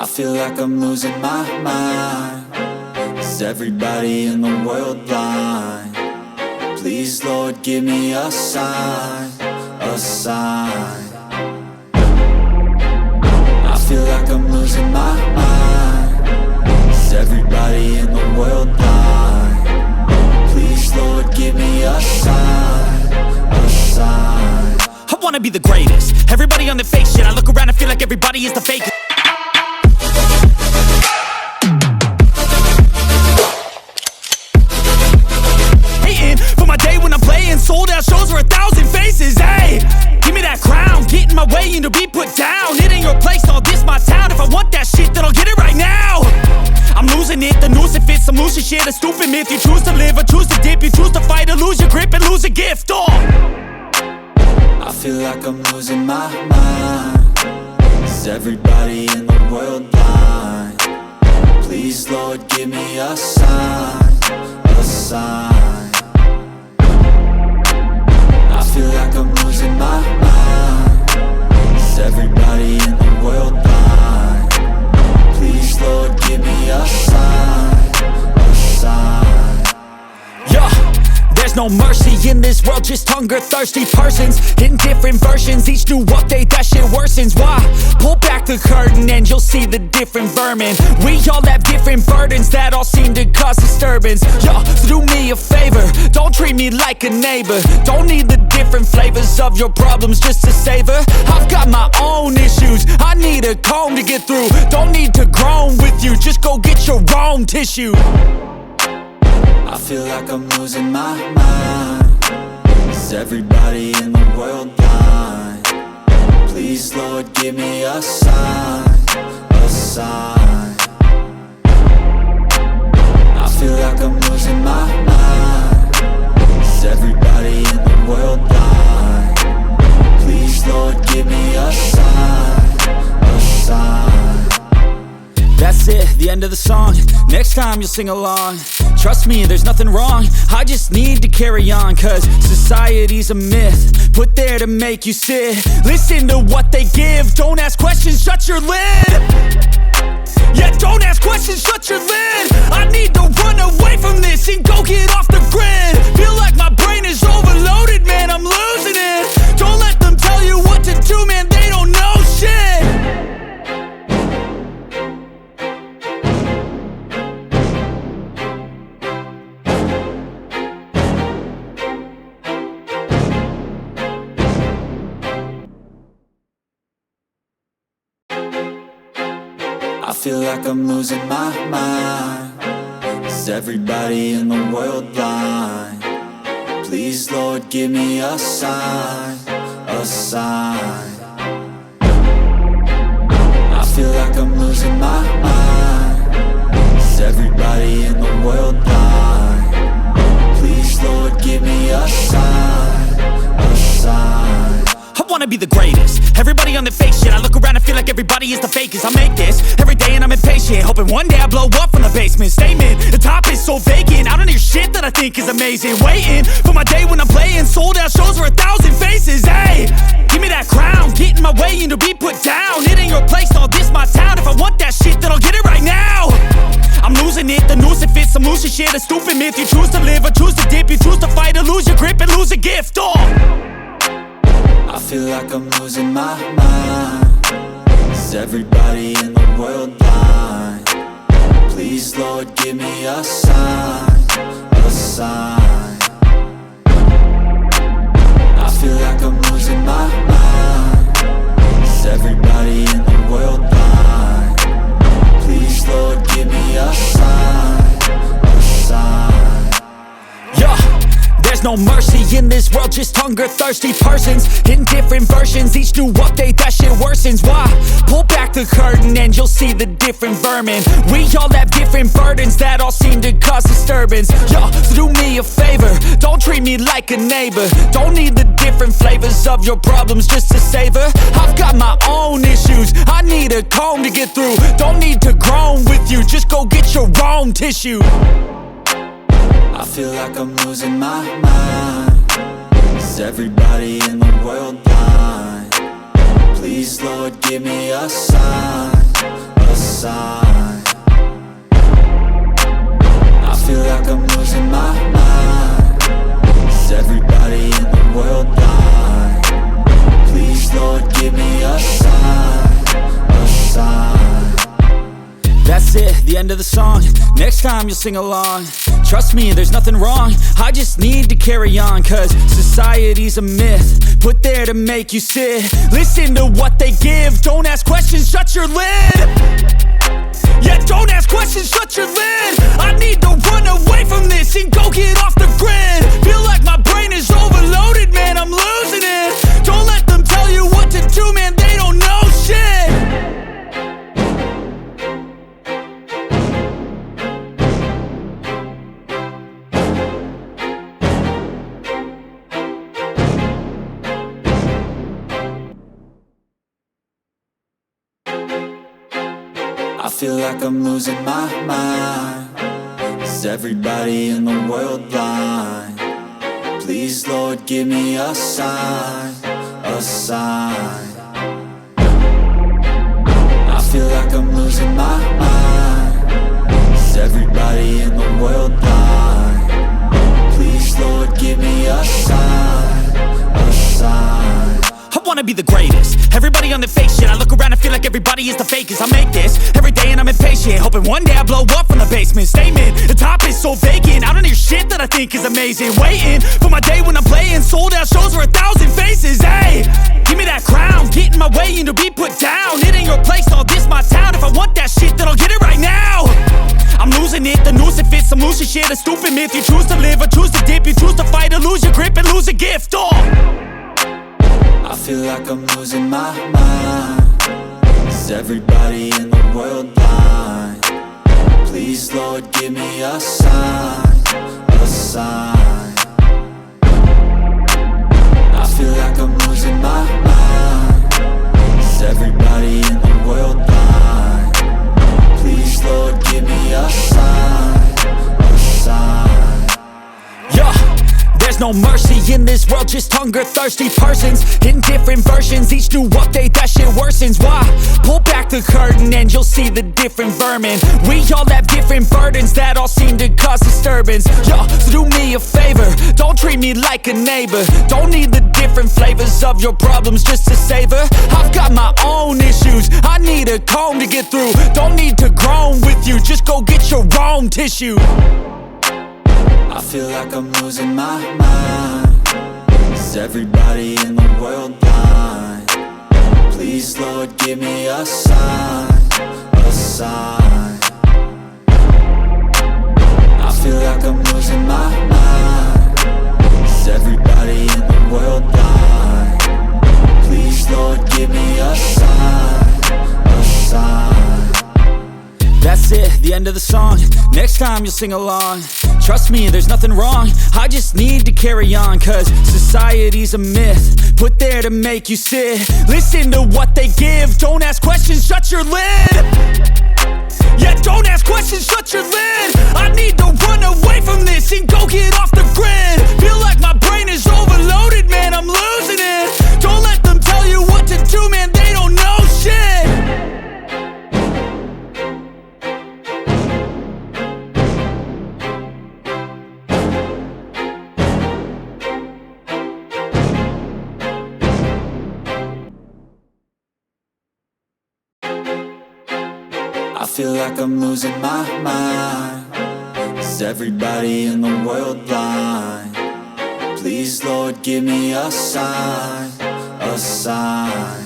I feel like I'm losing my mind. Is everybody in the world blind? Please, Lord, give me a sign, a sign. I feel like I'm losing my mind. Is everybody in the world blind? Please, Lord, give me a sign, a sign. I wanna be the greatest. Everybody on the fake shit. I look around and feel like everybody is the fakest. For my day when I'm playing sold out shows for 1,000 faces. Hey, give me that crown, get in my way and to be put down. It ain't your place, all this my town. If I want that shit, then I'll get it right now. I'm losing it, the noose it fits. I'm losing shit, a stupid myth. You choose to live or choose to dip. You choose to fight or lose your grip and lose a gift. Oh, I feel like I'm losing my mind. Is everybody in the world blind? Please, Lord, give me a sign, a sign. I feel like I'm losing my mind. Is everybody in the world blind? Please, Lord, give me a sign, a sign. yeah. There's no mercy in this world, just hunger-thirsty persons in different versions. Each new update, that shit worsens. Why? Pull back the curtain and you'll see the different vermin. We all have different burdens that all seem to cause disturbance. Yo, so do me a favor, don't treat me like a neighbor. Don't need the different flavors of your problems just to savor. I've got my own issues, I need a comb to get through. Don't need to groan with you, just go get your own tissue. I feel like I'm losing my mind. Is everybody in the world blind? Please, Lord, give me a sign, a sign. I feel like I'm losing my mind. Is everybody in the world blind? Please, Lord, give me a sign, a sign. That's it, the end of the song. Next time you'll sing along. Trust me, there's nothing wrong. I just need to carry on, cause society's a myth put there to make you sit. Listen to what they give. Don't ask questions, shut your lid. Yeah, don't ask questions, shut your lid. I need to run away from this and go get off the grid. Feel like my brain is overloaded, man, I'm losing it. Don't let them tell you what to do, man, they don't know shit. I feel like I'm losing my mind. Is everybody in the world blind? Please, Lord, give me a sign, a sign. I feel like I'm losing my mind. Is everybody in the world blind? Please, Lord, give me a sign, a sign. I wanna be the greatest. Everybody on the fake shit. I look around and feel like everybody is the fakest. I make this every day and I'm impatient, hoping one day I blow up from the basement. Statement, the top is so vacant. I don't hear shit that I think is amazing. Waiting for my day when I'm playing sold out shows for 1,000 faces. Hey, give me that crown, get in my way and to be put down. It ain't your place, all this my town. If I want that shit, then I'll get it right now. I'm losing it, the noose it fits. I'm losing shit, a stupid myth. You choose to live or choose to dip. You choose to fight or lose your grip and lose a gift. Oh, I feel like I'm losing my mind. Is everybody in the world blind? Please, Lord, give me a sign, a sign. I feel like I'm losing my mind. Is everybody in the world blind? Please, Lord, give me a sign, a sign. yeah. There's no mercy in this world, just hunger-thirsty persons in different versions. Each new update, that shit worsens. Why? Pull back the curtain and you'll see the different vermin. We all have different burdens that all seem to cause disturbance. Yo, so do me a favor, don't treat me like a neighbor. Don't need the different flavors of your problems just to savor. I've got my own issues, I need a comb to get through. Don't need to groan with you, just go get your own tissue. I feel like I'm losing my mind. Is everybody in the world blind? Please, Lord, give me a sign, a sign. sign. I feel like I'm losing my mind. Is everybody in the world blind? Please, Lord, give me a sign, a sign. That's it, the end of the song. Next time you'll sing along. Trust me, there's nothing wrong. I just need to carry on, cause society's a myth, put there to make you sit. Listen to what they give. Don't ask questions, shut your lid. Yeah, don't ask questions, shut your lid. I need to run away from this and go get off the grid. Feel like my brain is overloaded, man, I'm losing it. Don't let them tell you what to do, man, they don't know shit. I feel like I'm losing my mind. Is everybody in the world blind? Please, Lord, give me a sign, a sign. I feel like I'm losing my mind. Is everybody in the world blind? Please, Lord, give me a sign, a sign. I wanna be the greatest. Everybody on the fake shit. I look around and feel like everybody is the fakest. I make this every day and I'm impatient, hoping one day I blow up from the basement. Statement, the top is so vacant. I don't hear shit that I think is amazing. Waiting for my day when I'm playing sold out shows for 1,000 faces. Hey, give me that crown, get in my way and to be put down. It ain't your place, no, this my town. If I want that shit, then I'll get it right now. I'm losing it, the noose it fits, some losing shit, a stupid myth. You choose to live or choose to dip, you choose to fight or lose your grip and lose a gift. I feel like I'm losing my mind. Is everybody in the world blind? Please, Lord, give me a sign, a sign. I feel like I'm losing my mind. Is everybody in the world blind? Please, Lord, give me a sign, a sign. Yeah, there's no mercy in this world, just hunger-thirsty persons in different versions. Each new update, that shit worsens. Why? Pull back the curtain and you'll see the different vermin. We all have different burdens that all seem to cause disturbance. Yo, so do me a favor, don't treat me like a neighbor. Don't need the different flavors of your problems just to savor. I've got my own issues, I need a comb to get through. Don't need to groan with you, just go get your own tissue. I feel like I'm losing my mind. Is everybody in the world blind? Please, Lord, give me a sign, a sign. I feel like I'm losing my mind. Is everybody in the world blind? Please, Lord, give me a sign, a sign. That's it, the end of the song. Next time you'll sing along. Trust me, there's nothing wrong. I just need to carry on, cause society's a myth, put there to make you sit. Listen to what they give. Don't ask questions, shut your lid. Yeah, don't ask questions, shut your lid. I need to run away from this and go get off the grid. Feel like my brain is overloaded, man, I'm losing it. Don't let them tell you what to do, man, they don't know shit. I feel like I'm losing my mind. Is everybody in the world blind? Please, Lord, give me a sign, a sign.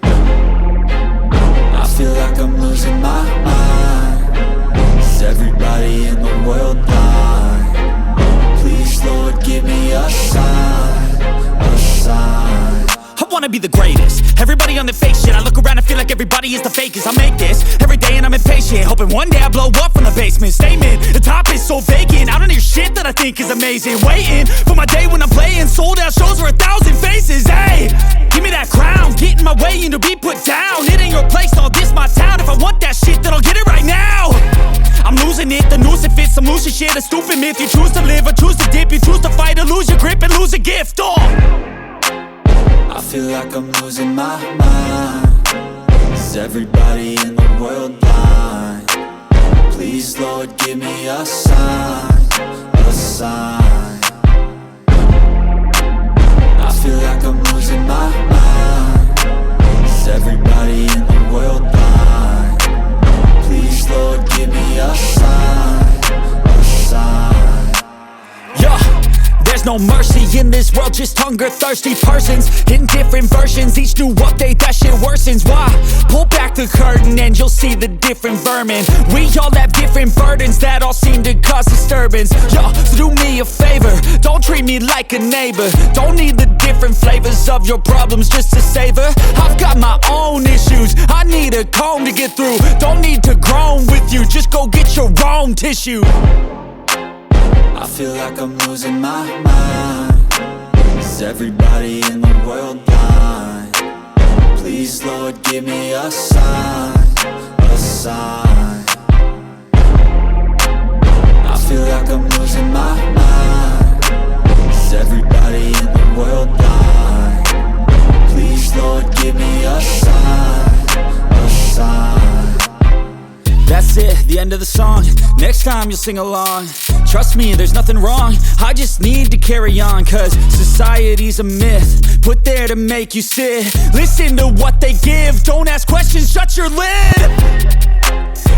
I feel like I'm losing my mind. Is everybody in the world blind? Please, Lord, give me a sign, a sign. I wanna be the greatest. Everybody on the fake shit. I look around and feel like everybody is the fakest. I make this every day and I'm impatient, hoping one day I blow up from the basement. Statement, the top is so vacant. I don't hear shit that I think is amazing. Waiting for my day when I'm playing sold out shows for 1,000 faces. Hey, give me that crown, get in my way and to be put down. It ain't your place, no, this my town. If I want that shit, then I'll get it right now. I'm losing it, the noose it fits, some losing shit, a stupid myth. You choose to live or choose to dip, you choose to fight or lose your grip and lose a gift. I feel like I'm losing my mind. Is everybody in the world blind. Please, Lord, give me a sign, a sign. I feel like I'm losing my mind. Is everybody in the world blind? Please, Lord, give me a sign, a sign. Yeah, there's no mercy in this world, just hunger-thirsty persons in different versions. Each new update, that shit worsens. Why? Pull back the curtain and you'll see the different vermin. We all have different burdens that all seem to cause disturbance. Yo, so do me a favor, don't treat me like a neighbor. Don't need the different flavors of your problems just to savor. I've got my own issues, I need a comb to get through. Don't need to groan with you, just go get your own tissue. I feel like I'm losing my mind. Is everybody in the world blind? Please, Lord, give me a sign, a sign. I feel like I'm losing my mind. Is everybody in the world blind? Please, Lord, give me a sign, a sign. That's it, the end of the song. Next time you'll sing along. Trust me, there's nothing wrong, I just need to carry on. Cause society's a myth, put there to make you sit. Listen to what they give, don't ask questions, shut your lid.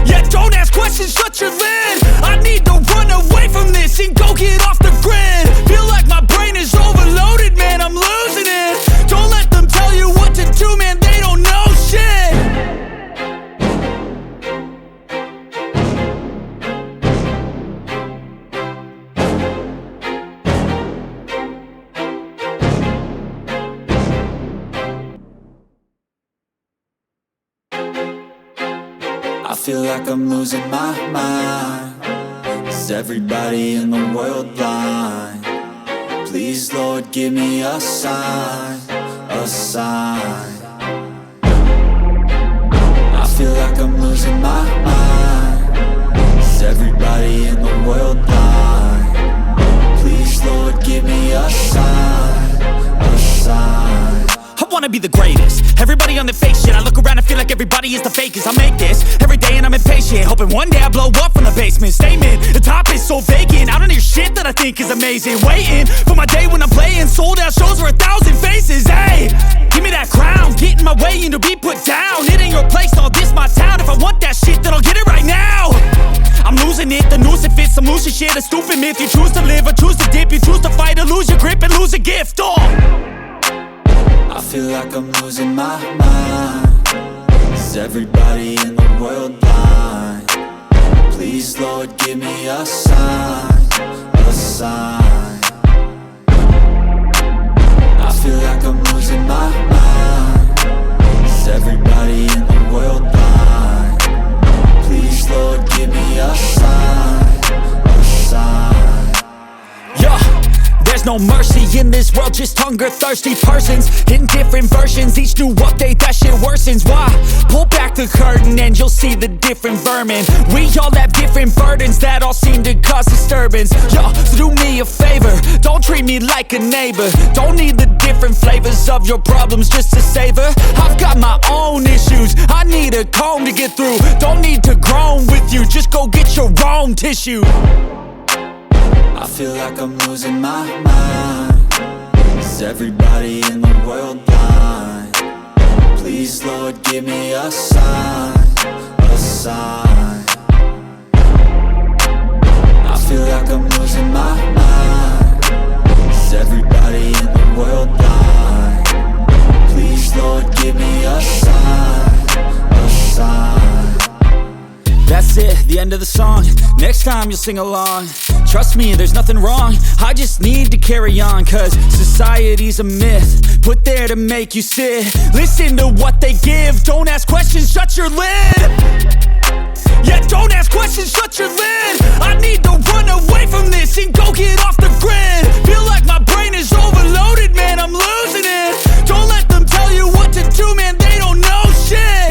Yeah, don't ask questions, shut your lid. I need to run away from this and go get off the grid. Feel like my brain is overloaded, man, I'm losing it. Don't let them tell you what to do, man, they don't know shit. I feel like I'm losing my mind. Is everybody in the world blind? Please, Lord, give me a sign, a sign. I feel like I'm losing my mind. Is everybody in the world blind? Please, Lord, give me a sign, a sign. I wanna be the greatest. Everybody on the fake shit. I look around and feel like everybody is the fakest. I make this every day and I'm impatient, hoping one day I blow up from the basement. Statement, the top is so vacant, I don't hear shit that I think is amazing. Waiting for my day when I'm playing sold out shows for 1,000 faces. Hey, give me that crown, get in my way and to be put down. It ain't your place, all this my town. If I want that shit, then I'll get it right now. I'm losing it, the noose it fits, I'm losing shit. A stupid myth, you choose to live or choose to dip. You choose to fight or lose your grip and lose a gift. I feel like I'm losing my mind. Is everybody in the world blind? Please, Lord, give me a sign, a sign. I feel like I'm losing my mind. Is everybody in the world blind? Please, Lord, give me a sign, a sign. Yeah, there's no mercy in this world, just hunger-thirsty persons in different versions. Each new update, that shit worsens. Why? Pull back the curtain and you'll see the different vermin. We all have different burdens that all seem to cause disturbance. Yo, so do me a favor, don't treat me like a neighbor. Don't need the different flavors of your problems just to savor. I've got my own issues, I need a comb to get through. Don't need to groan with you, just go get your own tissue. I feel like I'm losing my mind. Is everybody in the world blind? Please, Lord, give me a sign, a sign. I feel like I'm losing my mind. Is everybody in the world blind? Please, Lord, give me a sign, a sign. That's it, the end of the song. Next time you'll sing along. Trust me, there's nothing wrong, I just need to carry on. Cause society's a myth, put there to make you sit. Listen to what they give, don't ask questions, shut your lid. Yeah, don't ask questions, shut your lid. I need to run away from this and go get off the grid. Feel like my brain is overloaded, man, I'm losing it. Don't let them tell you what to do, man, they don't know shit.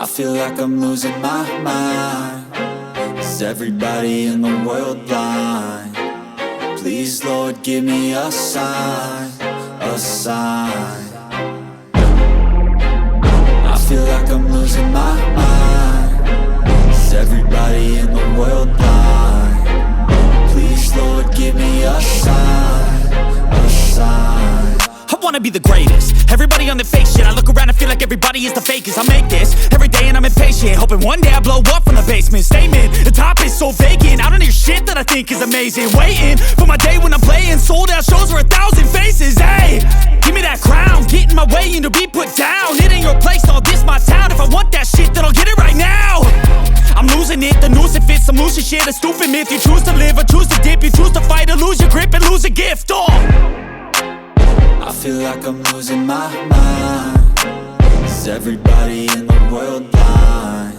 I feel like I'm losing my mind. Is everybody in the world blind? Please, Lord, give me a sign, a sign. I feel like I'm losing my mind. Is everybody in the world blind? Please, Lord, give me a sign, a sign. I wanna be the greatest. Everybody on the fake shit. I look around and feel like everybody is the fakest. I make this every day and I'm impatient, hoping one day I blow up from the basement. Statement, the top is so vacant. I don't hear shit that I think is amazing. Waiting for my day when I'm playing sold out shows for 1,000 faces. Hey, give me that crown, get in my way and to be put down. It ain't your place, no, this my town. If I want that shit, then I'll get it right now. I'm losing it, the noose it fits. I'm losing shit, a stupid myth. You choose to live or choose to dip. You choose to fight or lose your grip and lose a gift. I feel like I'm losing my mind. Is everybody in the world blind?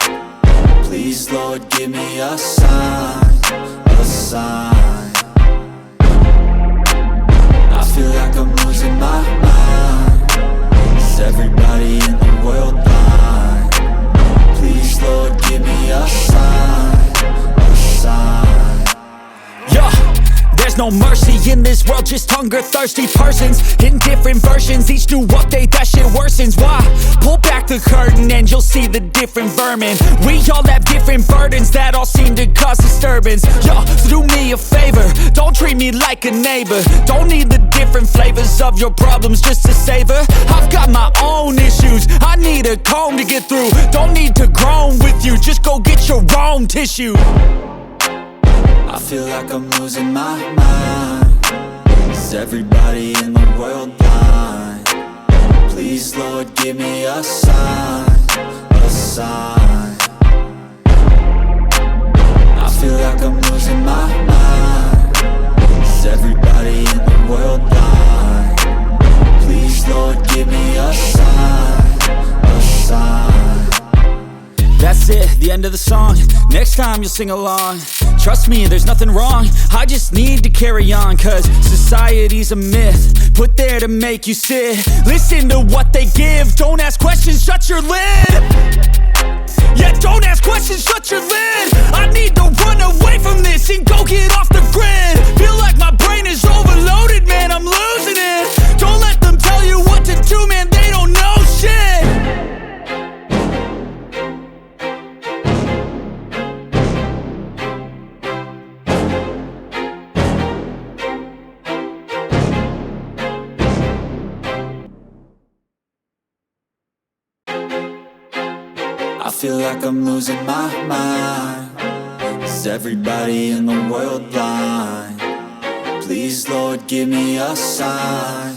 Please, Lord, give me a sign, a sign. I feel like I'm losing my mind. Is everybody in the world blind? Please, Lord, give me a sign, a sign. Yeah. There's no mercy in this world, just hunger-thirsty persons in different versions. Each new update, that shit worsens. Why? Pull back the curtain and you'll see the different vermin. We all have different burdens that all seem to cause disturbance. Yo, so do me a favor, don't treat me like a neighbor. Don't need the different flavors of your problems just to savor. I've got my own issues, I need a comb to get through. Don't need to groan with you, just go get your own tissue. I feel like I'm losing my mind. Is everybody in the world blind? Please, Lord, give me a sign, a sign. I feel like I'm losing my mind. Is everybody in the world blind? Please, Lord, give me a sign, a sign. That's it, the end of the song. Next time you'll sing along. Trust me, there's nothing wrong. I just need to carry on, cause society's a myth put there to make you sit. Listen to what they give. Don't ask questions, shut your lid. Yeah, don't ask questions, shut your lid. I need to run away from this and go get off the grid. Feel like my brain is overloaded, man, I'm losing it. Don't let them tell you what to do, man, they don't know shit. I feel like I'm losing my mind. Is everybody in the world blind? Please, Lord, give me a sign,